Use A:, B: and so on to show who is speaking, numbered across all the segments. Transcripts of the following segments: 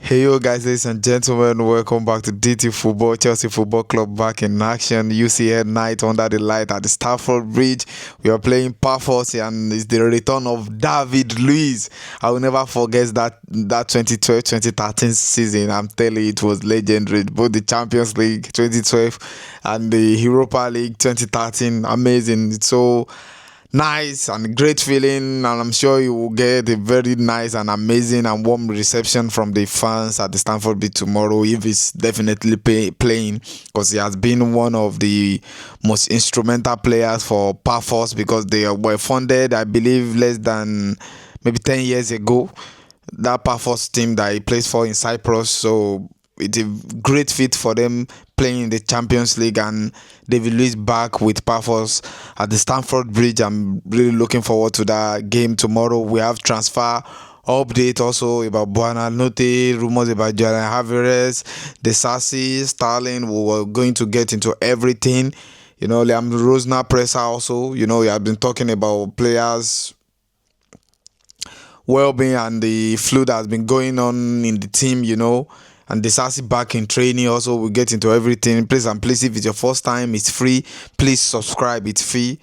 A: Hey yo guys, ladies and gentlemen, welcome back to DT Football, Chelsea Football Club back in action. UCL night under the light at the Stamford Bridge. We are playing Pafos and it's the return of David Luiz. I will never forget that 2012-2013 season. I'm telling you, it was legendary. Both the Champions League 2012 and the Europa League 2013. Amazing. It's so nice and great feeling, and I'm sure you will get a very nice and amazing and warm reception from the fans at the Stamford Bridge tomorrow if it's definitely playing, because he has been one of the most instrumental players for Pafos, because they were funded, I believe, less than maybe 10 years ago, that Pafos team that he plays for in Cyprus. So it's a great fit for them playing in the Champions League, and David Luiz back with Pafos at the Stamford Bridge. I'm really looking forward to that game tomorrow. We have transfer update also about Buonanotte, rumors about Julian Alvarez, the Sassy, Sterling. We're going to get into everything. Liam Rosner Presser also. We have been talking about players' well-being and the flu that has been going on in the team, and the Sassy back in training also. We'll get into everything. Please and please, if it's your first time, it's free. Please subscribe, it's free.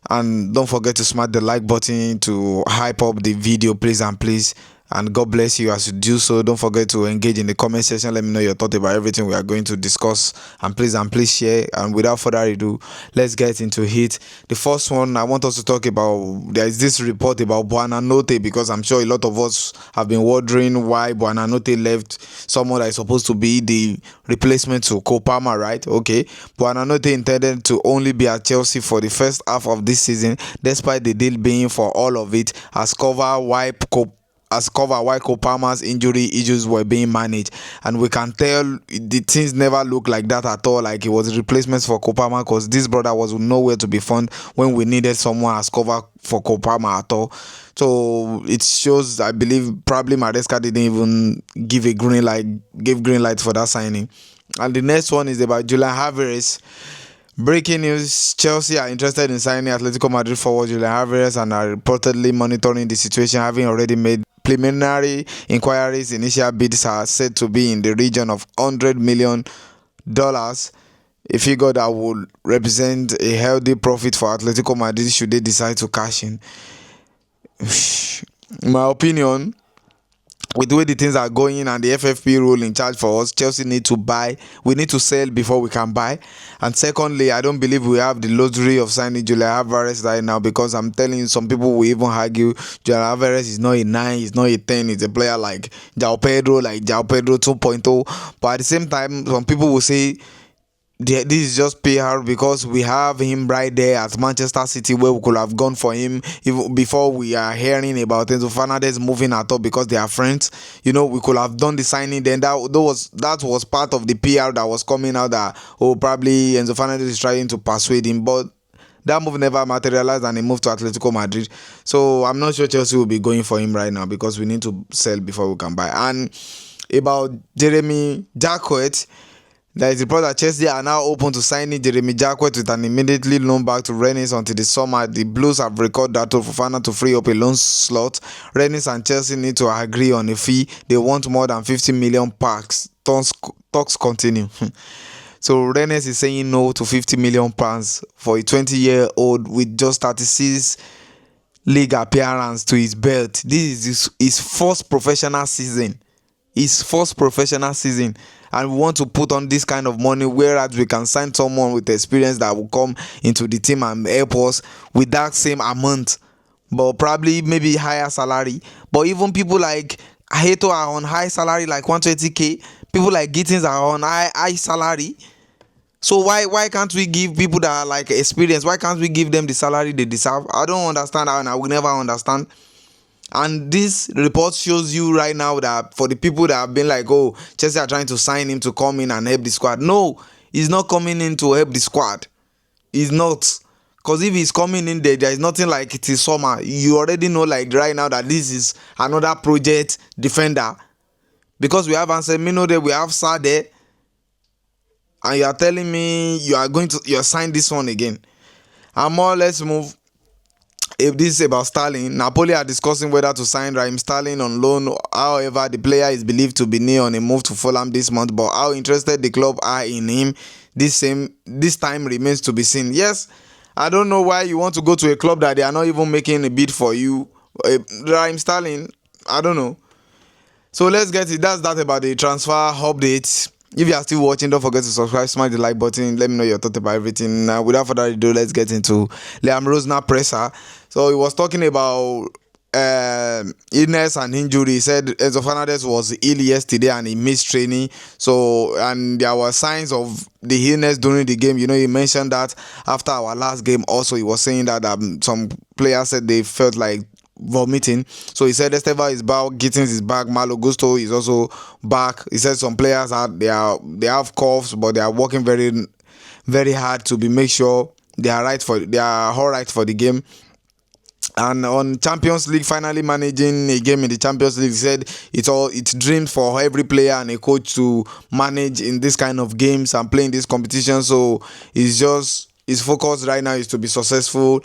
A: And don't forget to smash the like button to hype up the video, please and please. And God bless you as you do so. Don't forget to engage in the comment section. Let me know your thoughts about everything we are going to discuss. And please share. And without further ado, let's get into it. The first one I want us to talk about, there is this report about Buonanotte, because I'm sure a lot of us have been wondering why Buonanotte left someone that is supposed to be the replacement to Kopama, right? Okay. Buonanotte intended to only be at Chelsea for the first half of this season, despite the deal being for all of it, as why Kopama's injury issues were being managed. And we can tell the things never look like that at all, like it was replacements for Kopama, because this brother was nowhere to be found when we needed someone as cover for Kopama at all. So it shows, I believe, probably Maresca didn't even give green light for that signing. And the next one is about Julian Alvarez. Breaking news: Chelsea are interested in signing Atletico Madrid forward Julian Alvarez and are reportedly monitoring the situation, having already made preliminary inquiries. Initial bids are said to be in the region of $100 million, a figure that would represent a healthy profit for Atletico Madrid should they decide to cash in. In my opinion, with the way the things are going and the FFP rule in charge for us, Chelsea need to buy. We need to sell before we can buy. And secondly, I don't believe we have the luxury of signing Julian Alvarez right now, because I'm telling you, some people will even argue Julian Alvarez is not a 9, he's not a 10, he's a player like João Pedro 2.0. But at the same time, some people will say this is just PR, because we have him right there at Manchester City, where we could have gone for him even before we are hearing about Enzo Fernandez moving at all, because they are friends. We could have done the signing then. That was part of the PR that was coming out, that probably Enzo Fernandez is trying to persuade him, but that move never materialized and he moved to Atletico Madrid. So I'm not sure Chelsea will be going for him right now, because we need to sell before we can buy. And about Jeremy Jacquet, there is a report that Chelsea are now open to signing Jeremy Jacquet with an immediately loan back to Rennes until the summer. The Blues have recorded that to Fofana to free up a loan slot. Rennes and Chelsea need to agree on a fee. They want more than 50 million pounds. Talks continue. So Rennes is saying no to 50 million pounds for a 20-year-old with just 36 league appearance to his belt. This is his first professional season. And we want to put on this kind of money, whereas we can sign someone with experience that will come into the team and help us with that same amount, but probably maybe higher salary. But even people like Hato are on high salary, like 120k. People like Gittins are on high salary. So why can't we give people that are like experienced, why can't we give them the salary they deserve? I don't understand, and I will never understand. And this report shows you right now that for the people that have been like, oh, Chelsea are trying to sign him to come in and help the squad. No, he's not coming in to help the squad. He's not. Because if he's coming in there is nothing like it is summer. You already know, like right now, that this is another project defender. Because we have Anselmino there, we have Sa there. And you are telling me you're signing this one again. And more, let's move. If this is about Sterling, Napoli are discussing whether to sign Raheem Sterling on loan. However, the player is believed to be near on a move to Fulham this month, but how interested the club are in him this time remains to be seen. Yes, I don't know why you want to go to a club that they are not even making a bid for you. Raheem Sterling, I don't know. So let's get it. That's that about the transfer updates. If you are still watching, don't forget to subscribe, smash the like button. Let me know your thoughts about everything. Now, without further ado, let's get into Liam Rosner presser. So he was talking about illness and injury. He said Enzo Fernandez was ill yesterday and he missed training. So, and there were signs of the illness during the game. You know, he mentioned that after our last game. Also, he was saying that some players said they felt like vomiting. So he said Esteva is back, Gittins is back, Malo Gusto is also back. He said some players they have coughs, but they are working very very hard to make sure they are all right for the game. And on Champions League, finally managing a game in the Champions League, he said it's dreams for every player and a coach to manage in this kind of games and playing this competition. So his focus right now is to be successful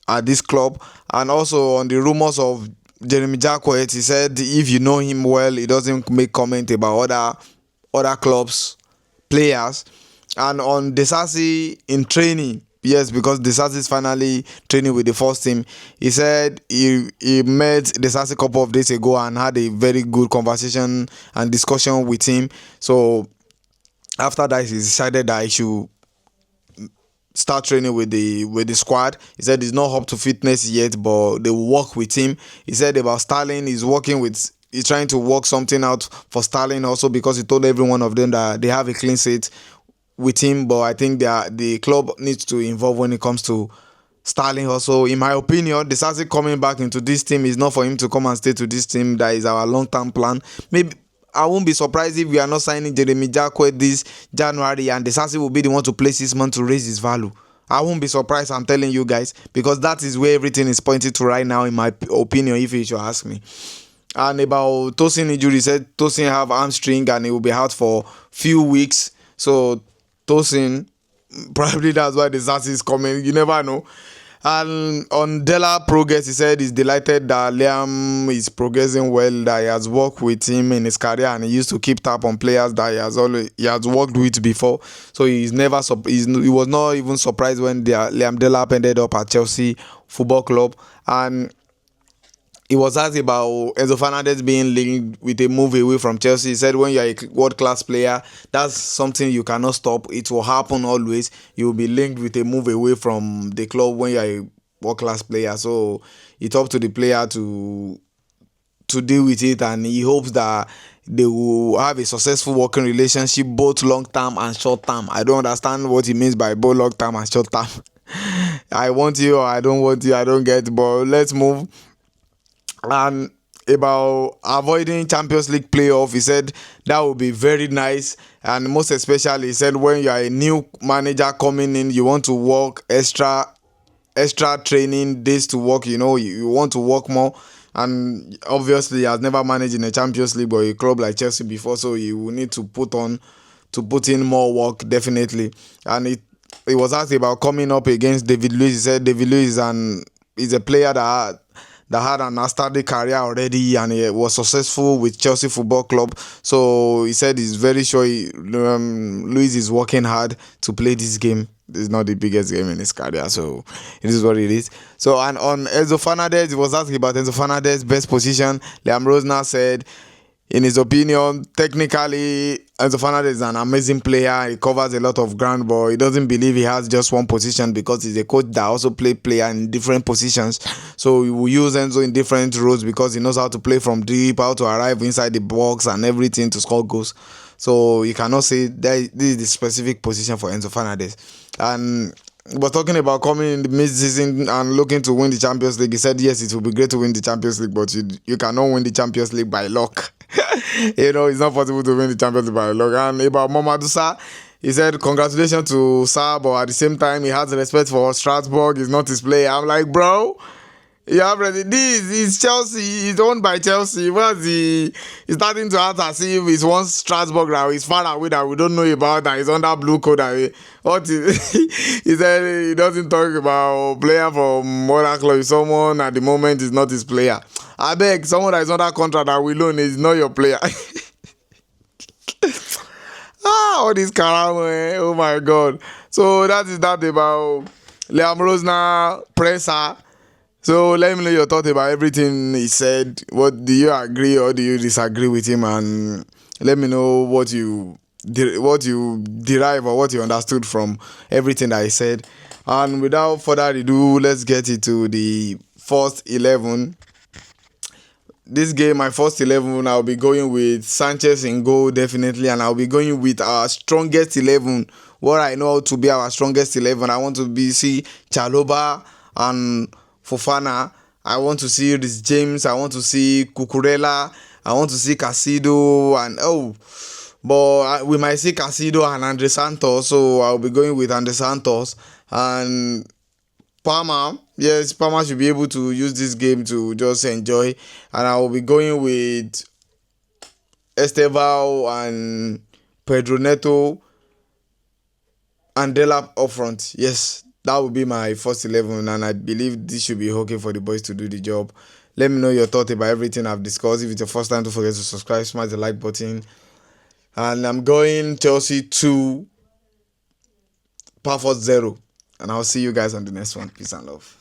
A: at this club. And also on the rumors of Jeremy Jacquet, he said if you know him well, he doesn't make comment about other clubs, players. And on Desasi in training, yes, because Desasi is finally training with the first team. He said he met Desasi a couple of days ago and had a very good conversation and discussion with him. So after that, he decided that he should start training with the squad. He said he's not up to fitness yet, but they will work with him. He said about Sterling, he's trying to work something out for Sterling also, because he told every one of them that they have a clean slate with him. But I think the club needs to involve when it comes to Sterling also. In my opinion, Desasi coming back into this team is not for him to come and stay to this team. That is our long-term plan. Maybe I won't be surprised if we are not signing Jeremy Jacquet this January and Desasi will be the one to play 6 months to raise his value. I won't be surprised, I'm telling you guys, because that is where everything is pointing to right now, in my opinion, if you should ask me. And about Tosin injury, he said Tosin have hamstring and he will be out for few weeks. So Tosin, probably that's why Desasi is coming. You never know. And on Della progress, he said he's delighted that Liam is progressing well, that he has worked with him in his career and he used to keep tab on players that he has worked with before. So he was not even surprised when Liam Delap ended up at Chelsea Football Club. And he was asked about Enzo Fernandez being linked with a move away from Chelsea. He said when you're a world-class player, that's something you cannot stop. It will happen always. You will be linked with a move away from the club when you're a world-class player. So it's up to the player to deal with it, and he hopes that they will have a successful working relationship, both long-term and short-term. I don't understand what he means by both long-term and short-term. I want you or I don't want you, I don't get, but let's move. And about avoiding Champions League playoff, he said that would be very nice, and most especially he said when you are a new manager coming in, you want to work extra training days to work. You want to work more, and obviously he has never managed in a Champions League or a club like Chelsea before, so you will need to put in more work, definitely. And it was asked about coming up against David Luiz. He said David Luiz is a player that had an outstanding career already, and he was successful with Chelsea Football Club. So he said he's very sure Luis is working hard to play this game. This is not the biggest game in his career, so it is what it is. So, and on Enzo Fernandez, he was asking about Enzo Fernandez's best position. Liam Rosner said, in his opinion, technically, Enzo Fernandez is an amazing player. He covers a lot of ground, but he doesn't believe he has just one position because he's a coach that also plays player in different positions. So he will use Enzo in different roles because he knows how to play from deep, how to arrive inside the box and everything to score goals. So you cannot say that this is the specific position for Enzo Fernandez. And we're talking about coming in the mid-season and looking to win the Champions League. He said, yes, it will be great to win the Champions League, but you cannot win the Champions League by luck. It's not possible to win the Champions League by luck. And about Mamadou Sarr, he said, congratulations to Sarr, but at the same time, he has respect for Strasbourg. He's not his player. I'm like, bro, Yeah, brother. This is Chelsea. It's owned by Chelsea. What's the? It's starting to act as if it's one Strasbourg that is far away that we don't know about, that is under blue code. What is? He said he doesn't talk about player from other club. Someone at the moment is not his player. I beg, someone that is under contract that we loan is not your player. All this karama, eh? Oh my God. So that is that about Liam Rosner presser. So let me know your thought about everything he said. What do you agree or do you disagree with him? And let me know what you derive or what you understood from everything that he said. And without further ado, let's get into the first 11. This game, my first 11, I'll be going with Sanchez in goal, definitely, and I'll be going with our strongest 11. What I know to be our strongest 11, I want to see Chaloba and Fofana. I want to see this James. I want to see Cucurella. I want to see Casido and but we might see Casido and Andre Santos. So I'll be going with Andre Santos and Palmer. Yes, Palmer should be able to use this game to just enjoy. And I will be going with Esteval and Pedro Neto and Delap up front. Yes, that will be my first 11. And I believe this should be okay for the boys to do the job. Let me know your thoughts about everything I've discussed. If it's your first time, don't forget to subscribe, smash the like button. And I'm going Chelsea 2, Pafos 0. And I'll see you guys on the next one. Peace and love.